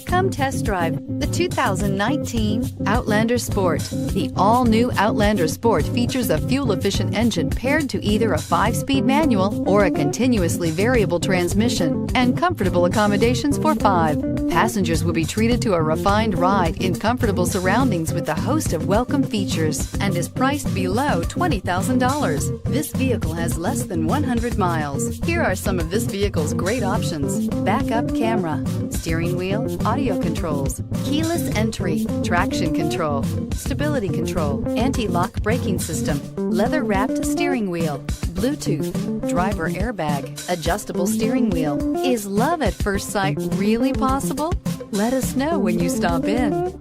Come test drive the 2019 Outlander Sport. The all-new Outlander Sport features a fuel-efficient engine paired to either a 5-speed manual or a continuously variable transmission and comfortable accommodations for 5. Passengers will be treated to a refined ride in comfortable surroundings with a host of welcome features and is priced below $20,000. This vehicle has less than 100 miles. Here are some of this vehicle's great options: backup camera, steering wheel audio controls, keyless entry, traction control, stability control, anti-lock braking system, leather-wrapped steering wheel, Bluetooth, driver airbag, adjustable steering wheel. Is love at first sight really possible? Let us know when you stop in.